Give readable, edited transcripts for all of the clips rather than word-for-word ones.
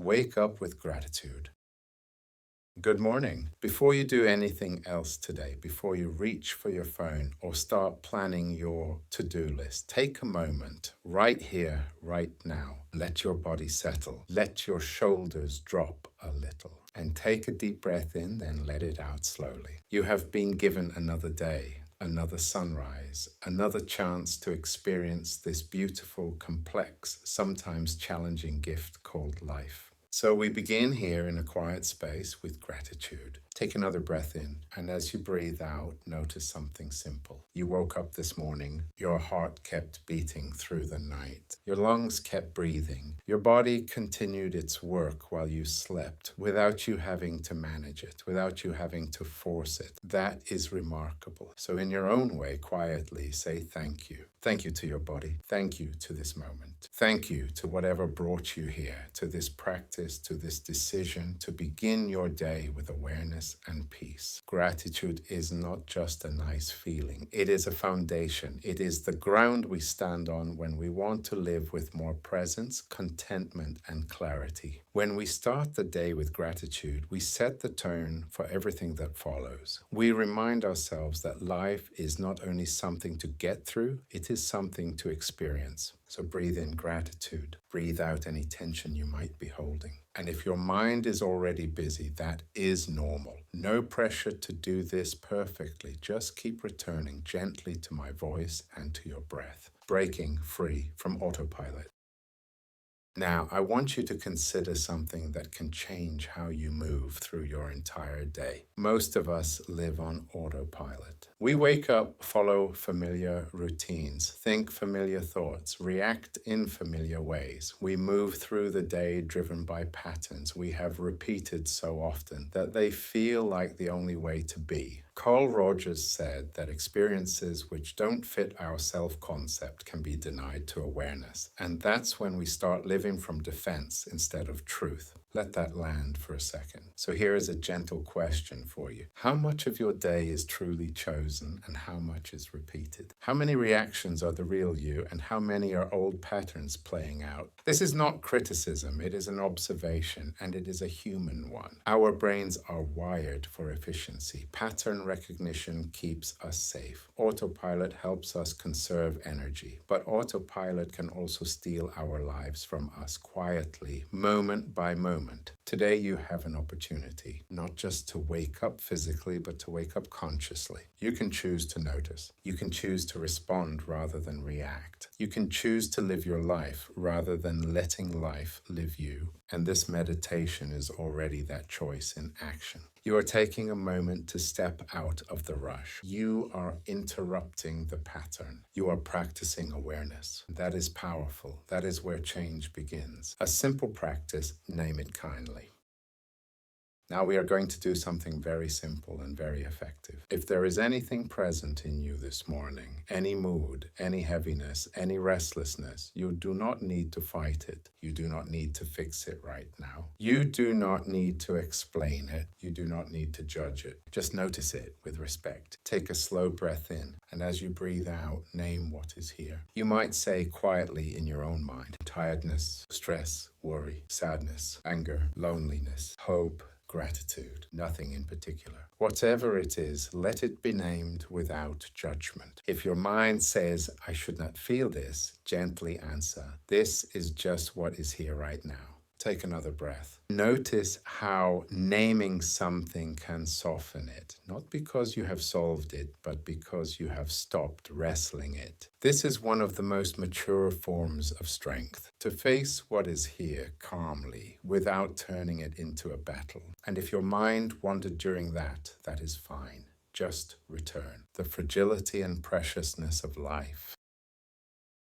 Wake up with gratitude. Good morning. Before you do anything else today, before you reach for your phone or start planning your to-do list, take a moment right here, right now. Let your body settle. Let your shoulders drop a little. And take a deep breath in, then let it out slowly. You have been given another day, another sunrise, another chance to experience this beautiful, complex, sometimes challenging gift called life. So we begin here in a quiet space with gratitude. Take another breath in, and as you breathe out, notice something simple. You woke up this morning, your heart kept beating through the night, your lungs kept breathing, your body continued its work while you slept without you having to manage it, without you having to force it. That is remarkable. So in your own way, quietly say thank you. Thank you to your body. Thank you to this moment. Thank you to whatever brought you here, to this practice, to this decision, to begin your day with awareness and peace. Gratitude is not just a nice feeling. It is a foundation. It is the ground we stand on when we want to live with more presence, contentment, and clarity. When we start the day with gratitude, we set the tone for everything that follows. We remind ourselves that life is not only something to get through, it is something to experience. So breathe in gratitude. Breathe out any tension you might be holding. And if your mind is already busy, that is normal. No pressure to do this perfectly. Just keep returning gently to my voice and to your breath, breaking free from autopilot. Now, I want you to consider something that can change how you move through your entire day. Most of us live on autopilot. We wake up, follow familiar routines, think familiar thoughts, react in familiar ways. We move through the day driven by patterns we have repeated so often that they feel like the only way to be. Carl Rogers said that experiences which don't fit our self-concept can be denied to awareness, and that's when we start living from defense instead of truth. Let that land for a second. So here is a gentle question for you. How much of your day is truly chosen and how much is repeated? How many reactions are the real you and how many are old patterns playing out? This is not criticism, it is an observation, and it is a human one. Our brains are wired for efficiency. Pattern recognition keeps us safe. Autopilot helps us conserve energy, but autopilot can also steal our lives from us quietly, moment by moment. Today you have an opportunity, not just to wake up physically, but to wake up consciously. You can choose to notice. You can choose to respond rather than react. You can choose to live your life rather than letting life live you. And this meditation is already that choice in action. You are taking a moment to step out of the rush. You are interrupting the pattern. You are practicing awareness. That is powerful. That is where change begins. A simple practice, name it kindly. Now we are going to do something very simple and very effective. If there is anything present in you this morning, any mood, any heaviness, any restlessness, you do not need to fight it. You do not need to fix it right now. You do not need to explain it. You do not need to judge it. Just notice it with respect. Take a slow breath in, and as you breathe out, name what is here. You might say quietly in your own mind, tiredness, stress, worry, sadness, anger, loneliness, hope, gratitude, nothing in particular. Whatever it is, let it be named without judgment. If your mind says, I should not feel this, gently answer, this is just what is here right now. Take another breath. Notice how naming something can soften it, not because you have solved it, but because you have stopped wrestling it. This is one of the most mature forms of strength, to face what is here calmly without turning it into a battle. And if your mind wandered during that, that is fine. Just return. The fragility and preciousness of life.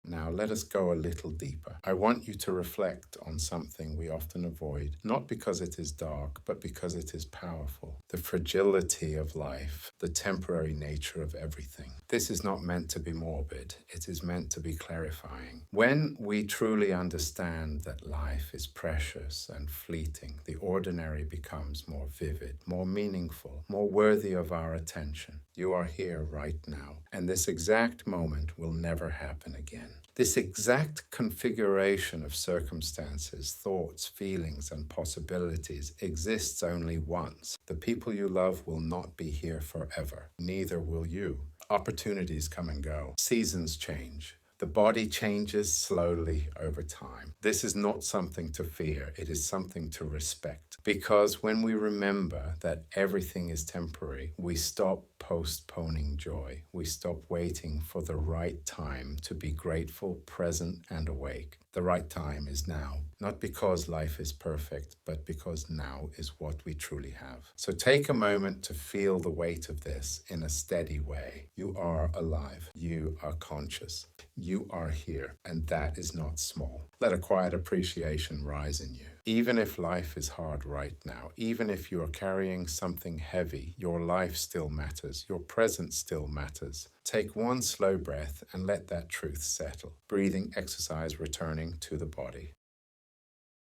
Now let us go a little deeper. I want you to reflect on something we often avoid, not because it is dark, but because it is powerful. The fragility of life, the temporary nature of everything. This is not meant to be morbid. It is meant to be clarifying. When we truly understand that life is precious and fleeting, the ordinary becomes more vivid, more meaningful, more worthy of our attention. You are here right now, and this exact moment will never happen again. This exact configuration of circumstances, thoughts, feelings, and possibilities exists only once. The people you love will not be here forever. Neither will you. Opportunities come and go. Seasons change. The body changes slowly over time. This is not something to fear. It is something to respect. Because when we remember that everything is temporary, we stop postponing joy. We stop waiting for the right time to be grateful, present, and awake. The right time is now. Not because life is perfect, but because now is what we truly have. So take a moment to feel the weight of this in a steady way. You are alive. You are conscious. You are here, and that is not small. Let a quiet appreciation rise in you. Even if life is hard right now, even if you are carrying something heavy, your life still matters. Your presence still matters. Take one slow breath and let that truth settle. Breathing exercise returning to the body.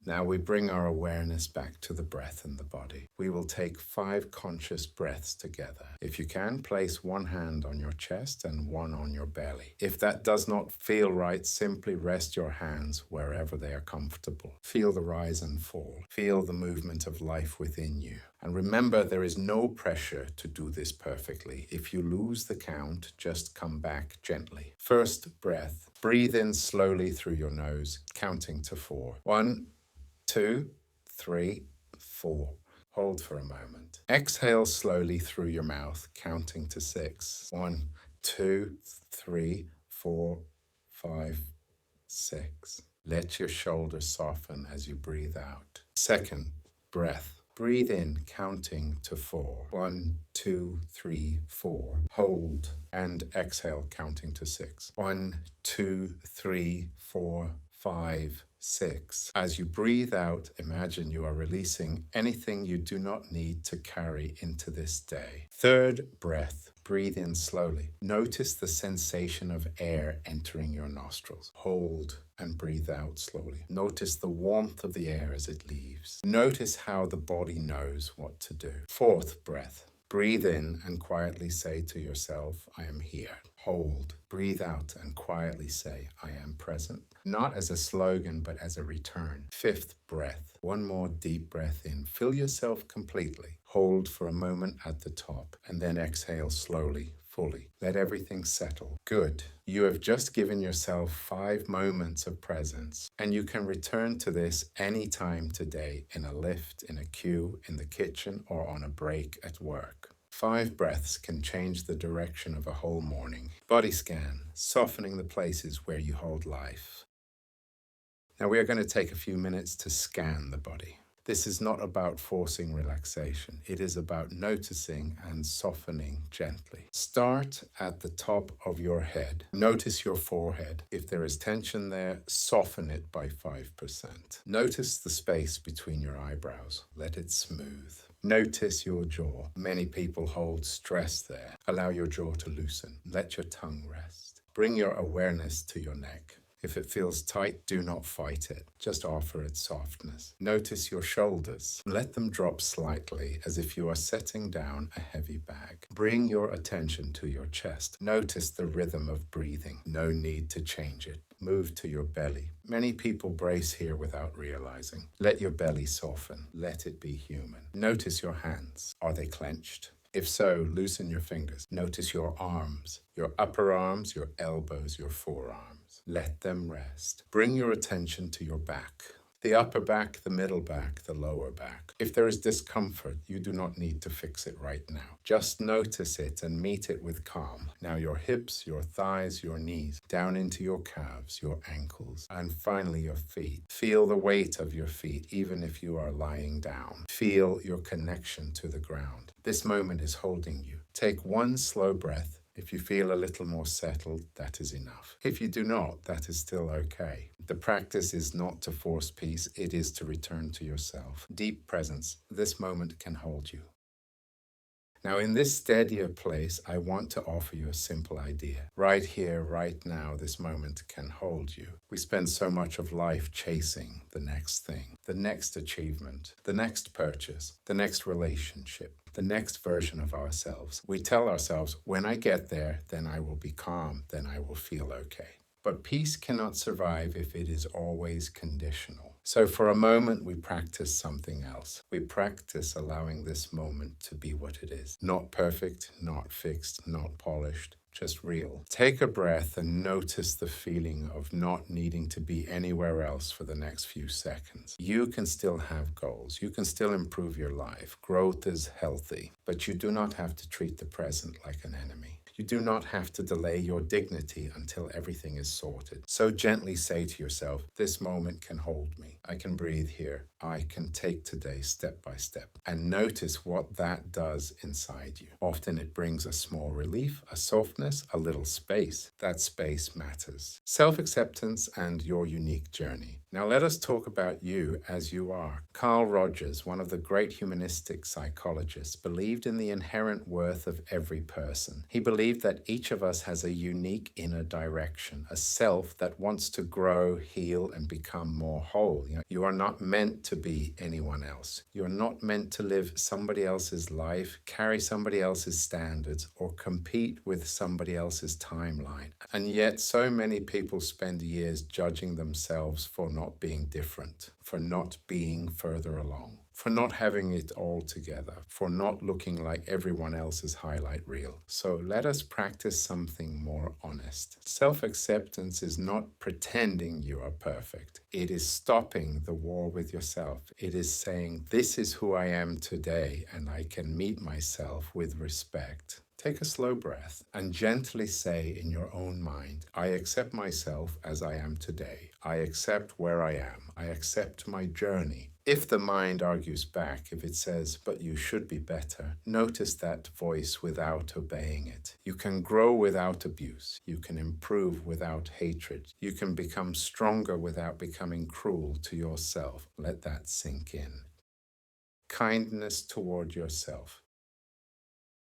Now we bring our awareness back to the breath and the body. We will take 5 conscious breaths together. If you can, place one hand on your chest and one on your belly. If that does not feel right, simply rest your hands wherever they are comfortable. Feel the rise and fall. Feel the movement of life within you. And remember, there is no pressure to do this perfectly. If you lose the count, just come back gently. First breath. Breathe in slowly through your nose, counting to 4. 1, 2, 3, 4. Hold for a moment. Exhale slowly through your mouth, counting to 6. 1, 2, 3, 4, 5, 6. Let your shoulders soften as you breathe out. Second breath. Breathe in, counting to 4. 1, 2, 3, 4. Hold and exhale, counting to 6. 1, 2, 3, 4, 5, 6. As you breathe out, imagine you are releasing anything you do not need to carry into this day. Third breath. Breathe in slowly. Notice the sensation of air entering your nostrils. Hold and breathe out slowly. Notice the warmth of the air as it leaves. Notice how the body knows what to do. Fourth breath. Breathe in and quietly say to yourself, I am here. Hold. Breathe out and quietly say, I am present. Not as a slogan, but as a return. Fifth breath. One more deep breath in. Fill yourself completely. Hold for a moment at the top and then exhale slowly, fully. Let everything settle. Good. You have just given yourself 5 moments of presence, and you can return to this anytime today in a lift, in a queue, in the kitchen, or on a break at work. 5 breaths can change the direction of a whole morning. Body scan, softening the places where you hold life. Now we are going to take a few minutes to scan the body. This is not about forcing relaxation. It is about noticing and softening gently. Start at the top of your head. Notice your forehead. If there is tension there, soften it by 5%. Notice the space between your eyebrows. Let it smooth. Notice your jaw. Many people hold stress there. Allow your jaw to loosen. Let your tongue rest. Bring your awareness to your neck. If it feels tight, do not fight it. Just offer it softness. Notice your shoulders. Let them drop slightly as if you are setting down a heavy bag. Bring your attention to your chest. Notice the rhythm of breathing. No need to change it. Move to your belly. Many people brace here without realizing. Let your belly soften. Let it be human. Notice your hands. Are they clenched? If so, loosen your fingers. Notice your arms, your upper arms, your elbows, your forearms. Let them rest. Bring your attention to your back. The upper back, the middle back, the lower back. If there is discomfort, you do not need to fix it right now. Just notice it and meet it with calm. Now your hips, your thighs, your knees, down into your calves, your ankles, and finally your feet. Feel the weight of your feet, even if you are lying down. Feel your connection to the ground. This moment is holding you. Take one slow breath. If you feel a little more settled, that is enough. If you do not, that is still okay. The practice is not to force peace, it is to return to yourself. Deep presence, this moment can hold you. Now, in this steadier place, I want to offer you a simple idea. Right here, right now, this moment can hold you. We spend so much of life chasing the next thing, the next achievement, the next purchase, the next relationship, the next version of ourselves. We tell ourselves, when I get there, then I will be calm, then I will feel okay. But peace cannot survive if it is always conditional. So for a moment, we practice something else. We practice allowing this moment to be what it is. Not perfect, not fixed, not polished, just real. Take a breath and notice the feeling of not needing to be anywhere else for the next few seconds. You can still have goals. You can still improve your life. Growth is healthy, but you do not have to treat the present like an enemy. You do not have to delay your dignity until everything is sorted. So gently say to yourself, this moment can hold me. I can breathe here. I can take today step by step. And notice what that does inside you. Often it brings a small relief, a softness, a little space. That space matters. Self-acceptance and your unique journey. Now let us talk about you as you are. Carl Rogers, one of the great humanistic psychologists, believed in the inherent worth of every person. He believed that each of us has a unique inner direction, a self that wants to grow, heal, and become more whole. You are not meant to be anyone else. You're not meant to live somebody else's life, carry somebody else's standards, or compete with somebody else's timeline. And yet so many people spend years judging themselves for not being different, for not being further along, for not having it all together, for not looking like everyone else's highlight reel. So let us practice something more honest. Self-acceptance is not pretending you are perfect. It is stopping the war with yourself. It is saying, this is who I am today, and I can meet myself with respect. Take a slow breath and gently say in your own mind, I accept myself as I am today. I accept where I am. I accept my journey. If the mind argues back, if it says, but you should be better, notice that voice without obeying it. You can grow without abuse. You can improve without hatred. You can become stronger without becoming cruel to yourself. Let that sink in. Kindness toward yourself.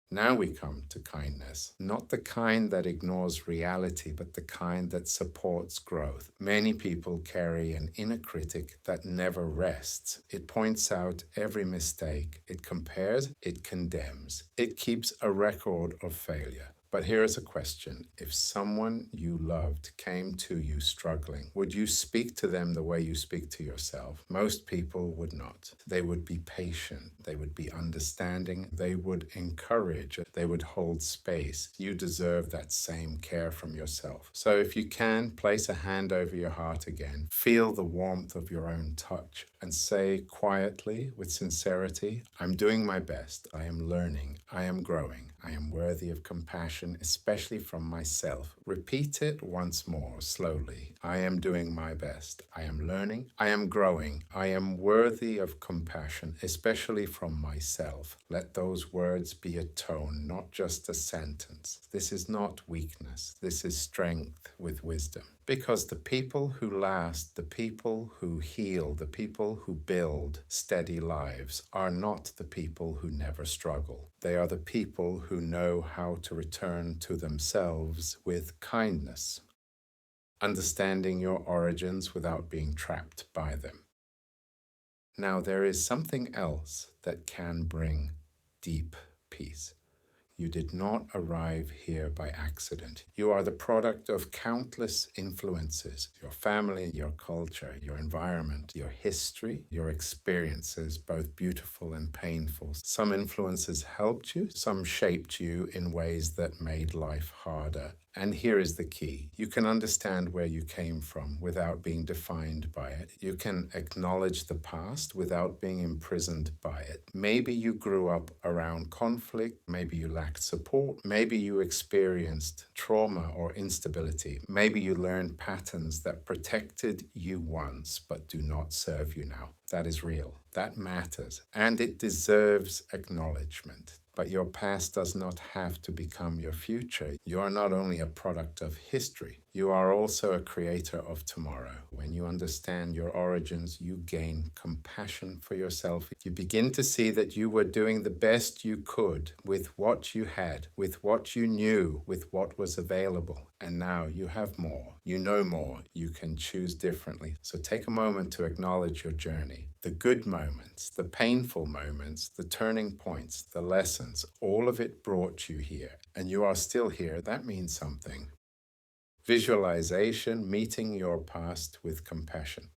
Now we come to kindness, not the kind that ignores reality, but the kind that supports growth. Many people carry an inner critic that never rests. It points out every mistake. It compares, it condemns. It keeps a record of failure. But here is a question. If someone you loved came to you struggling, would you speak to them the way you speak to yourself? Most people would not. They would be patient. They would be understanding. They would encourage. They would hold space. You deserve that same care from yourself. So if you can, place a hand over your heart again. Feel the warmth of your own touch and say quietly, with sincerity, I'm doing my best. I am learning. I am growing. I am worthy of compassion, especially from myself. Repeat it once more, slowly. I am doing my best. I am learning. I am growing. I am worthy of compassion, especially from myself. Let those words be a tone, not just a sentence. This is not weakness. This is strength with wisdom. Because the people who last, the people who heal, the people who build steady lives are not the people who never struggle. They are the people who know how to return to themselves with kindness, understanding your origins without being trapped by them. Now, there is something else that can bring deep peace. You did not arrive here by accident. You are the product of countless influences: your family, your culture, your environment, your history, your experiences, both beautiful and painful. Some influences helped you, some shaped you in ways that made life harder. And here is the key. You can understand where you came from without being defined by it. You can acknowledge the past without being imprisoned by it. Maybe you grew up around conflict. Maybe you lacked support. Maybe you experienced trauma or instability. Maybe you learned patterns that protected you once but do not serve you now. That is real. That matters. And it deserves acknowledgement. But your past does not have to become your future. You are not only a product of history, you are also a creator of tomorrow. When you understand your origins, you gain compassion for yourself. You begin to see that you were doing the best you could with what you had, with what you knew, with what was available. And now you have more. You know more. You can choose differently. So take a moment to acknowledge your journey. The good moments, the painful moments, the turning points, the lessons, all of it brought you here. And you are still here. That means something. Visualization, meeting your past with compassion.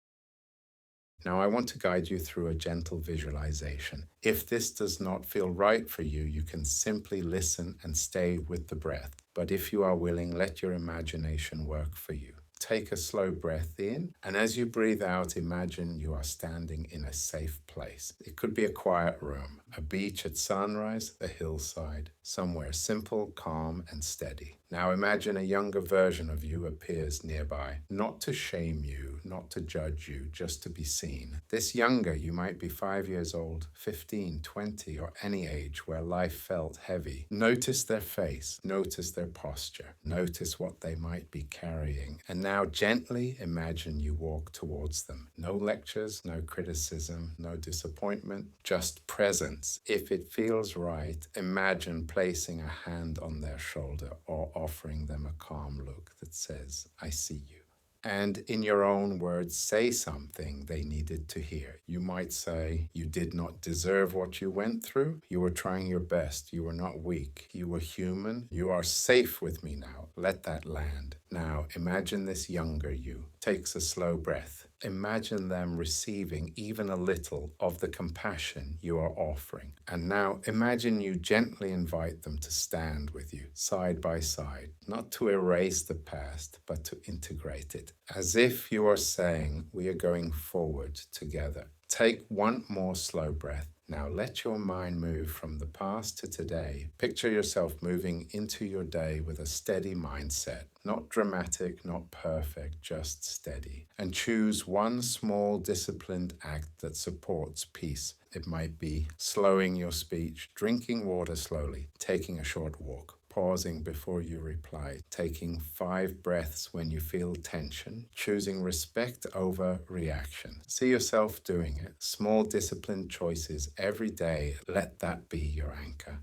Now, I want to guide you through a gentle visualization. If this does not feel right for you, you can simply listen and stay with the breath. But if you are willing, let your imagination work for you. Take a slow breath in, and as you breathe out, imagine you are standing in a safe place. It could be a quiet room, a beach at sunrise, a hillside, somewhere simple, calm, and steady. Now imagine a younger version of you appears nearby, not to shame you, not to judge you, just to be seen. This younger, you might be 5 years old, 15, 20, or any age where life felt heavy. Notice their face, notice their posture, notice what they might be carrying, and now gently imagine you walk towards them. No lectures, no criticism, no disappointment, just presence. If it feels right, imagine placing a hand on their shoulder or offering them a calm look that says, "I see you." And in your own words, say something they needed to hear. You might say, "You did not deserve what you went through. You were trying your best. You were not weak. You were human. You are safe with me now." Let that land. Now, imagine this younger you takes a slow breath. Imagine them receiving even a little of the compassion you are offering. And now imagine you gently invite them to stand with you, side by side, not to erase the past, but to integrate it. As if you are saying, "We are going forward together." Take one more slow breath. Now let your mind move from the past to today. Picture yourself moving into your day with a steady mindset. Not dramatic, not perfect, just steady. And choose one small disciplined act that supports peace. It might be slowing your speech, drinking water slowly, taking a short walk, pausing before you reply, taking 5 breaths when you feel tension, choosing respect over reaction. See yourself doing it. Small disciplined choices every day. Let that be your anchor.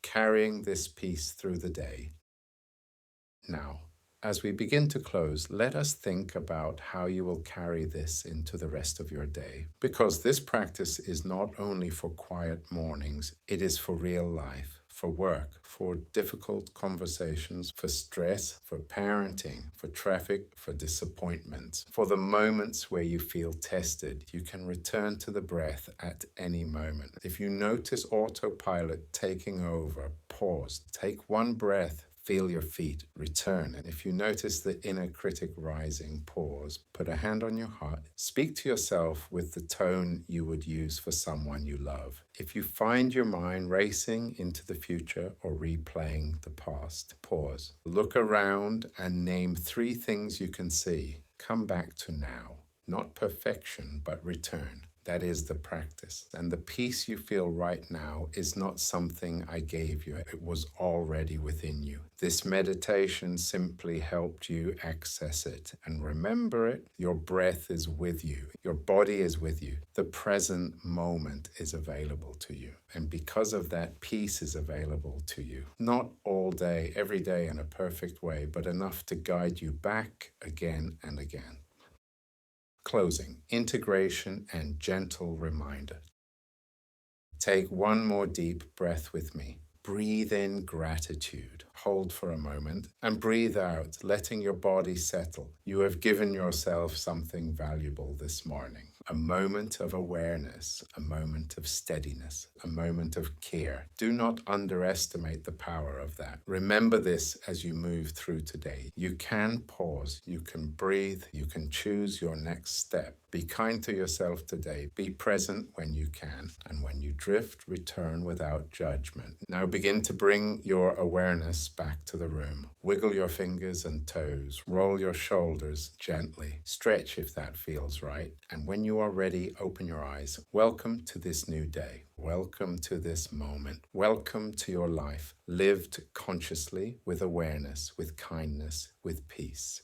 Carrying this peace through the day. Now, as we begin to close, let us think about how you will carry this into the rest of your day. Because this practice is not only for quiet mornings, it is for real life, for work, for difficult conversations, for stress, for parenting, for traffic, for disappointments, for the moments where you feel tested. You can return to the breath at any moment. If you notice autopilot taking over, pause, take one breath. Feel your feet, return. And if you notice the inner critic rising, pause, put a hand on your heart, speak to yourself with the tone you would use for someone you love. If you find your mind racing into the future or replaying the past, pause. Look around and name 3 things you can see. Come back to now. Not perfection, but return. That is the practice. And the peace you feel right now is not something I gave you. It was already within you. This meditation simply helped you access it. And remember it, your breath is with you. Your body is with you. The present moment is available to you. And because of that, peace is available to you. Not all day, every day in a perfect way, but enough to guide you back again and again. Closing, integration and gentle reminder. Take one more deep breath with me. Breathe in gratitude. Hold for a moment and breathe out, letting your body settle. You have given yourself something valuable this morning. A moment of awareness, a moment of steadiness, a moment of care. Do not underestimate the power of that. Remember this as you move through today. You can pause, you can breathe, you can choose your next step. Be kind to yourself today. Be present when you can. And when you drift, return without judgment. Now begin to bring your awareness back to the room. Wiggle your fingers and toes. Roll your shoulders gently. Stretch if that feels right. And when you are ready, open your eyes. Welcome to this new day. Welcome to this moment. Welcome to your life, lived consciously, with awareness, with kindness, with peace.